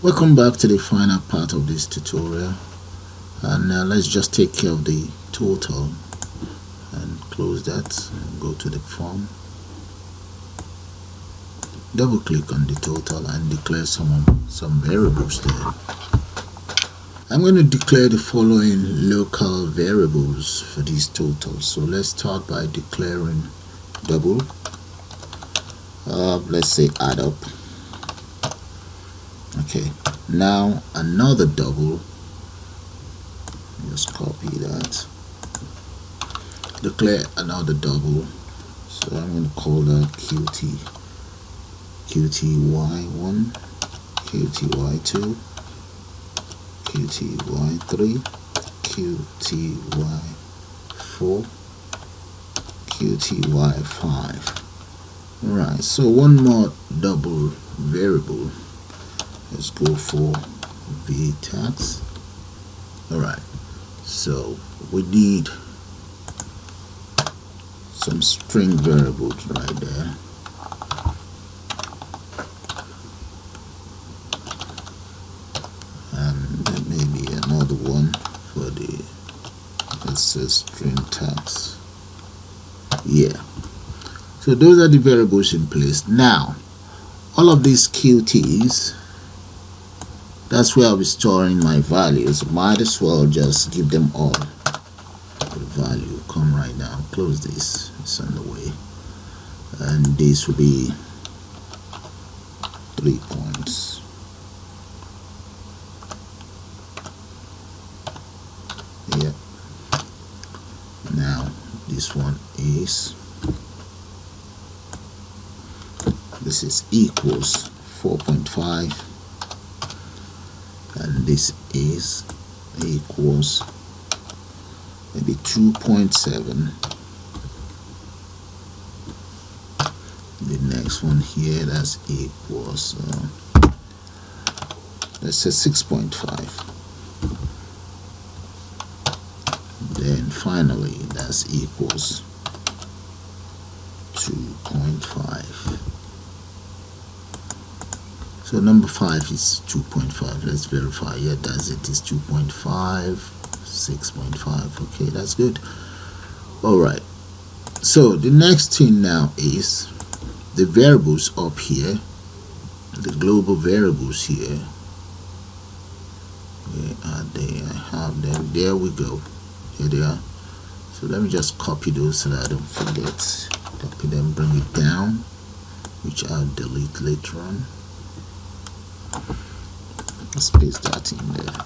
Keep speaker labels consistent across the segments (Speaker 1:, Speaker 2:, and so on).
Speaker 1: Welcome back to the final part of this tutorial, and now let's just take care of the total and close that and go to the form. Double click on the total and declare some variables there. I'm going to declare the following local variables for these totals. So let's start by declaring double. Let's say add up. Okay, now another double. Just copy that. Declare another double. So I'm going to call that QTY1, QTY2, QTY3, QTY4, QTY5. Right, so one more double variable. Let's go for vtax. Alright, so we need some string variables right there. And there may be another one for the, let's say, string tax. Yeah, so those are the variables in place. Now all of these QTs, that's where I'll be storing my values. Might as well just give them all the value. Come right now, close this, it's on the way, and this will be 3 points. Yep. Now this one is, this is equals 4.5, and this is equals maybe 2.7. The next one here, that's equals let's say 6.5. Then finally that's equals 2.5. So number 5 is 2.5. Let's verify. Yeah, that's it. It's 2.5, 6.5. Okay, that's good. Alright, so the next thing now is the variables up here, the global variables here. Where are they? I have them. There we go. Here they are. So let me just copy those so that I don't forget. Copy them, bring it down, which I'll delete later on. Let's paste that in there,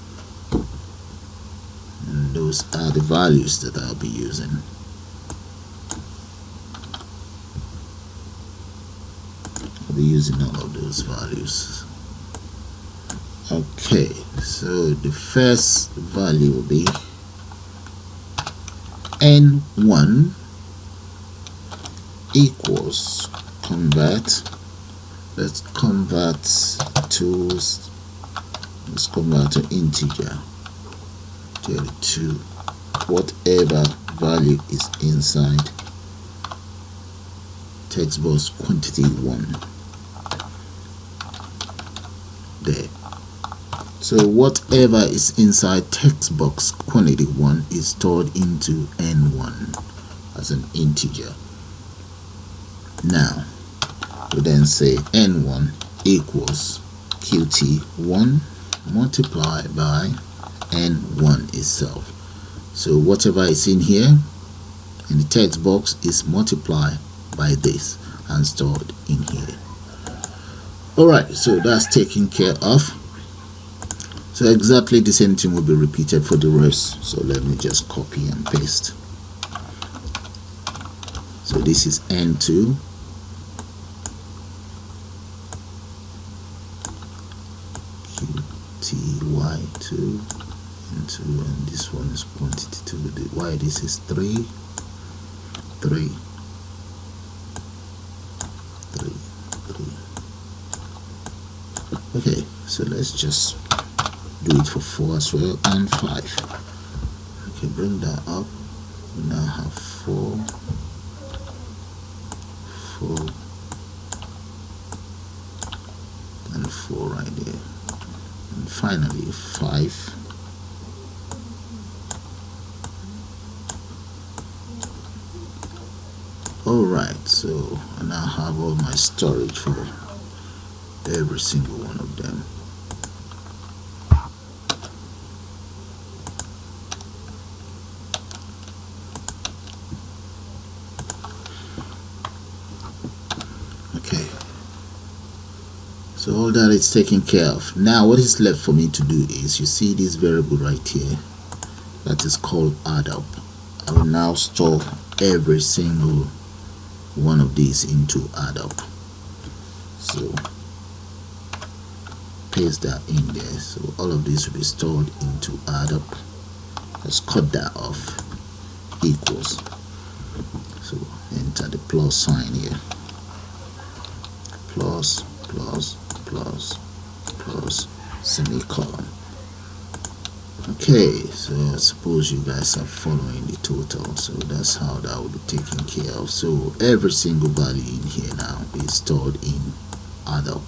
Speaker 1: and those are the values that I'll be using. I'll be using all of those values. Okay, so the first value will be n1 equals convert. Let's convert to integer 32, whatever value is inside text box quantity 1 there. So whatever is inside text box quantity 1 is stored into n1 as an integer. Now we then say n1 equals qt1 multiplied by n1 itself. So whatever is in here in the text box is multiplied by this and stored in here. Alright, so that's taken care of. So exactly the same thing will be repeated for the rest. So let me just copy and paste. So this is n2 qty2 into, and this one is quantity 2. The y, this is 3 3 3 3. Okay, so let's just do it for 4 as well, and 5. Okay, bring that up. We now have 4 4 and 4 right there. finally 5. Alright, so I now have all my storage for every single one of them. Okay, so all that is taken care of. Now what is left for me to do is, you see this variable right here that is called add up. I will now store every single one of these into add up. So paste that in there. So all of these will be stored into add up. Let's cut that off. Equals. So enter the plus sign here. Plus, plus, plus, plus, semicolon. Okay, so I suppose you guys are following the total. So that's how that will be taken care of. So every single value in here now is stored in add up.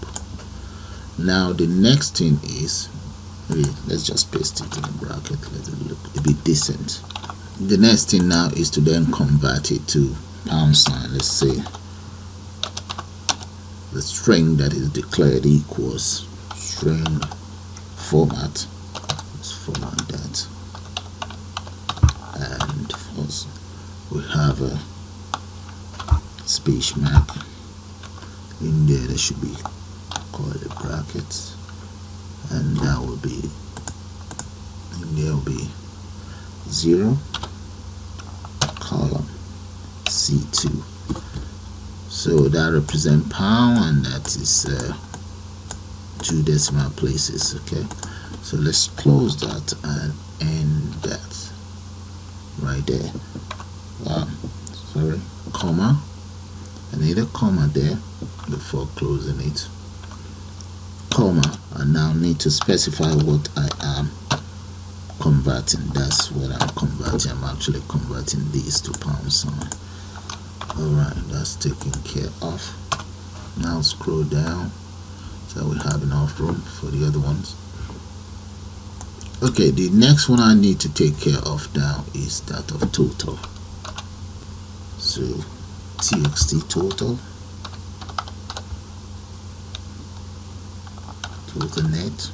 Speaker 1: Now the next thing is, let's just paste it in a bracket, let it look a bit decent. The next thing now is to then convert it to pound sign. Let's say the string that is declared equals string format. Let's format that, and also we have a space mark in there. There should be curly brackets, and that will be, and there will be 0 column C2. So that represents pound, and that is 2 decimal places. Okay, so let's close that and end that right there. Sorry, comma. I need a comma there before closing it. Comma. I now need to specify what I am converting. That's what I'm converting. I'm actually converting these to pound sign. Alright, that's taken care of. Now scroll down so we have enough room for the other ones. Okay, the next one I need to take care of now is that of total. So txt total net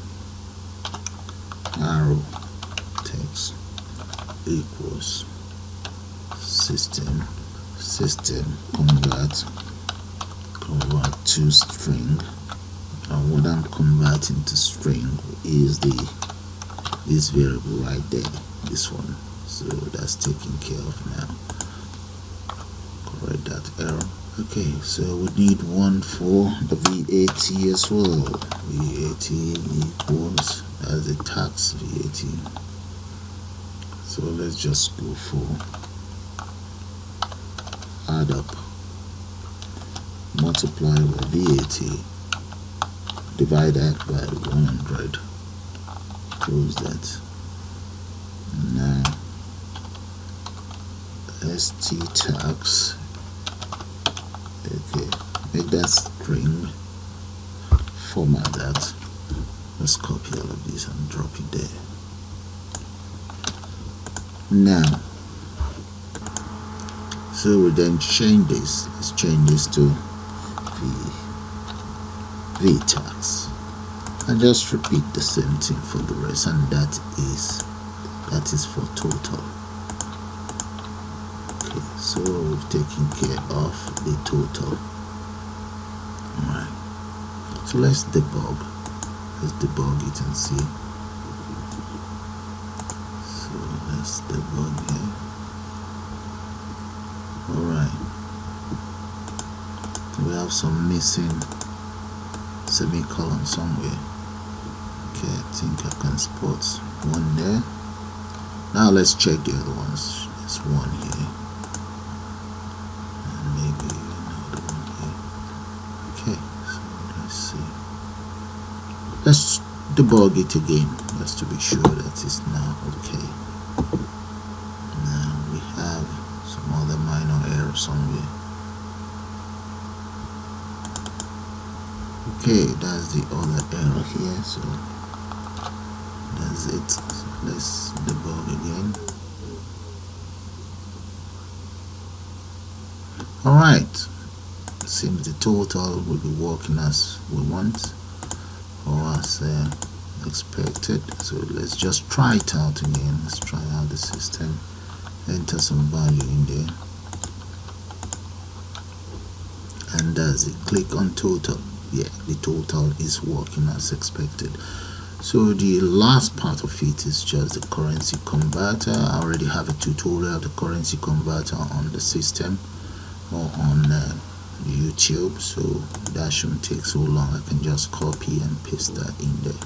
Speaker 1: arrow text equals system convert to string, and what I'm converting to string is this variable right there, this one. So that's taken care of now. Correct that error. Okay, so we need one for the VAT as well. VAT equals, as a tax VAT. So let's just go for add up, multiply by VAT, divide that by 100, close that. Now st tax, okay, make that string, format that. Let's copy all of this and drop it there. Now, so we then change this. Let's change this to V tax, and just repeat the same thing for the rest, and that is for total. Okay, so we've taken care of the total. Alright, so let's debug it and see. So let's debug here. Alright, we have some missing semicolon somewhere. Okay, I think I can spot one there. Now let's check the other ones. There's one here, and maybe another one here. Okay, so let's see. Let's debug it again just to be sure that it's now okay. Now we have some other minor error somewhere. Okay, that's the other error here. So That's it. Let's debug again. Alright, seems the total will be working as we want, or as expected. So let's just try it out again. Let's try out the system, enter some value in there, and that's it. Click on total. Yeah, the total is working as expected. So the last part of it is just the currency converter. I already have a tutorial of the currency converter on the system or on YouTube, so that shouldn't take so long. I can just copy and paste that in there.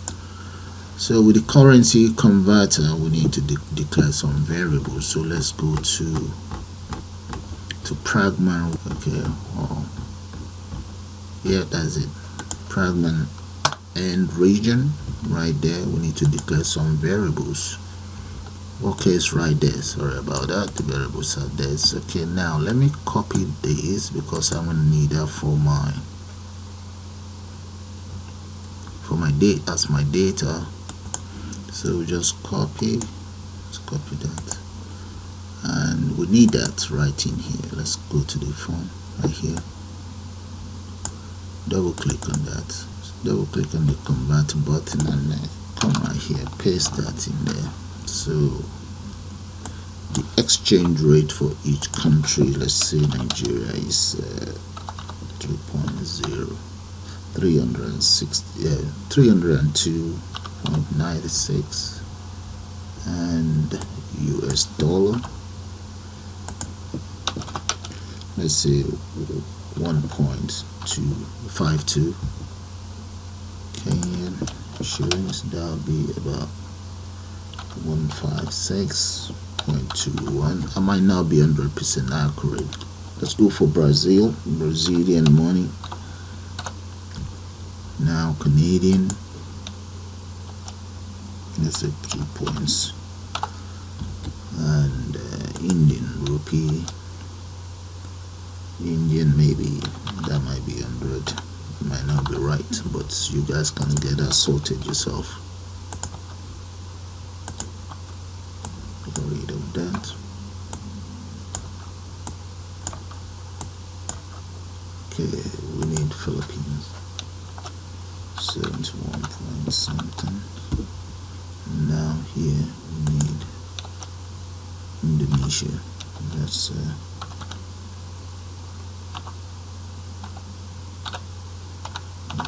Speaker 1: So with the currency converter, we need to declare some variables. So let's go to Pragma. Okay, yeah, that's it. Pragma and region. Right there, we need to declare some variables. Okay, it's right there. Sorry about that. The variables are there. Okay, now let me copy this because I'm gonna need that for my date as my data. So just copy. Let's copy that, and we need that right in here. Let's go to the phone right here. Double click on that. Double click on the convert button and come right here, paste that in there. So the exchange rate for each country, let's say Nigeria is 3.0, 302.96, and US dollar, let's say 1.252. Kenyan shillings, that will be about 156.21. I might not be 100% accurate. Let's go for Brazilian money. Now Canadian, let's say 3 points, and Indian rupee. Indian, maybe that might be 100. Might not be right, but you guys can get that sorted yourself. Get rid of that. Okay, we need Philippines, 71 point something. Now here we need Indonesia. That's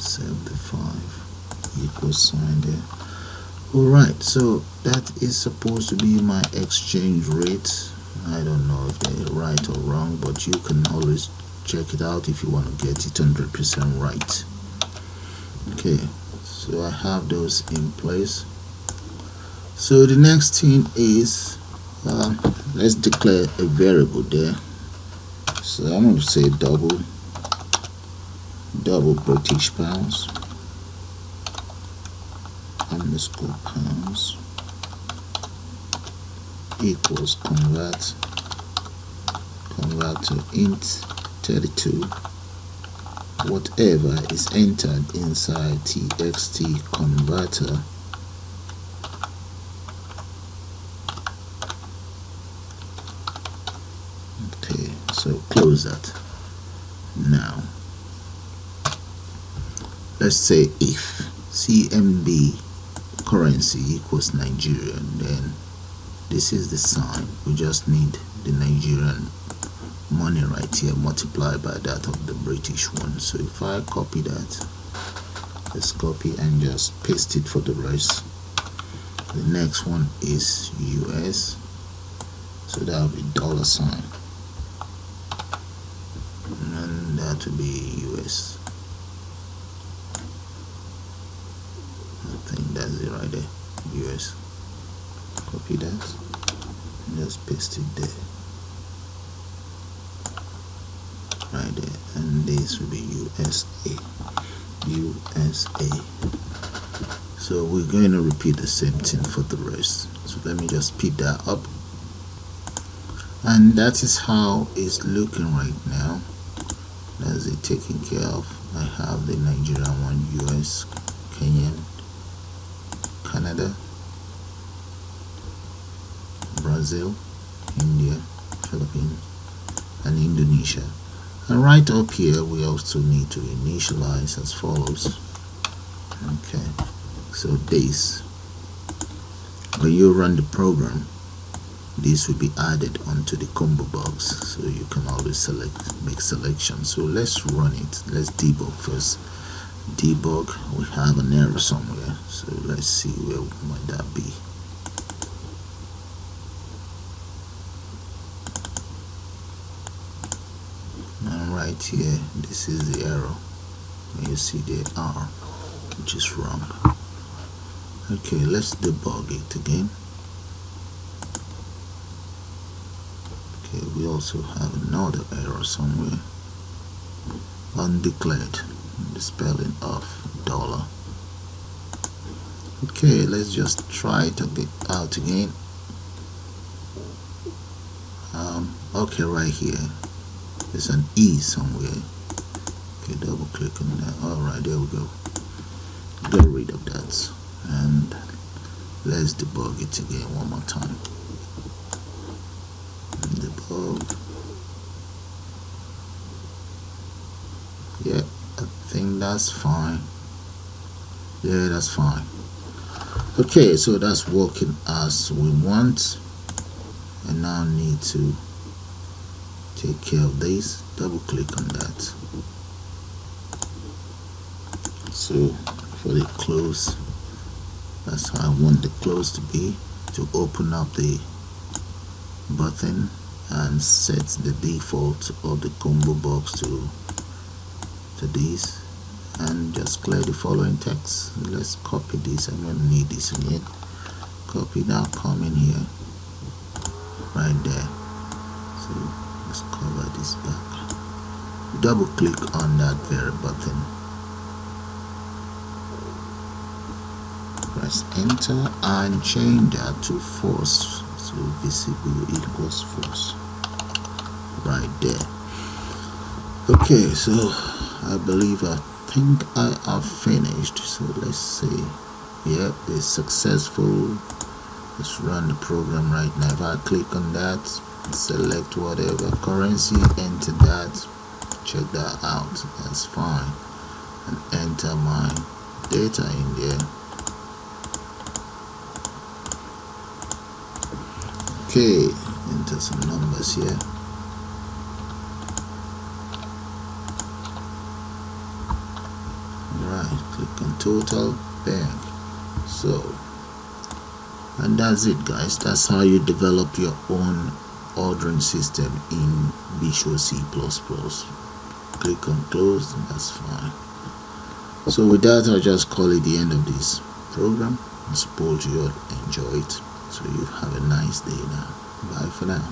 Speaker 1: 75 equal sign there. Alright, so that is supposed to be my exchange rate. I don't know if they're right or wrong, but you can always check it out if you want to get it 100% right. Okay, so I have those in place. So the next thing is let's declare a variable there. So I'm going to say double British pounds underscore pounds equals convert to int 32, whatever is entered inside txt converter okay, so close that. Now let's say if CMB currency equals Nigerian, then this is the sign. We just need the Nigerian money right here multiplied by that of the British one. So if I copy that, let's copy and just paste it for the rest. The next one is US, so that will be dollar sign, and that will be US. I think that's it right there, US. Copy that and just paste it there, right there, and this will be USA. So we're going to repeat the same thing for the rest. So let me just speed that up, and that is how it's looking right now. That's it taken care of. I have the Nigerian one, US, Kenyan, Canada, Brazil, India, Philippines, and Indonesia. And right up here we also need to initialize as follows. Okay, so this, when you run the program, this will be added onto the combo box, so you can always make selections. So let's run it. Let's debug first. Debug, we have an error somewhere, so let's see where might that be. And right here, this is the error. You see the R, which is wrong. Okay, let's debug it again. Okay, we also have another error somewhere. Undeclared, the spelling of dollar. Okay, let's just try to get out again. Okay, right here there's an E somewhere. Okay, double click on that. Alright, there we go. Get rid of that, and let's debug it again one more time. Debug. Yeah, I think that's fine. Yeah, that's fine. Okay, so that's working as we want, and now I need to take care of this. Double click on that. So for the close, that's how I want the close to be, to open up the button and set the default of the combo box to this, and just clear the following text. Let's copy this. I'm going to need this again. Copy that, come in here, right there. So let's cover this back. Double click on that very button, press enter, and change that to false. So visible equals false, right there. Okay, so I think I have finished. So let's see. Yep, it's successful. Let's run the program right now. If I click on that, select whatever currency, enter that, check that out, that's fine, and enter my data in there. Okay, enter some numbers here. Right, click on total, bang. So, and that's it, guys. That's how you develop your own ordering system in Visual C++. Click on close, and that's fine. So with that, I'll just call it the end of this program. I suppose you all enjoy it. So you have a nice day now. Bye for now.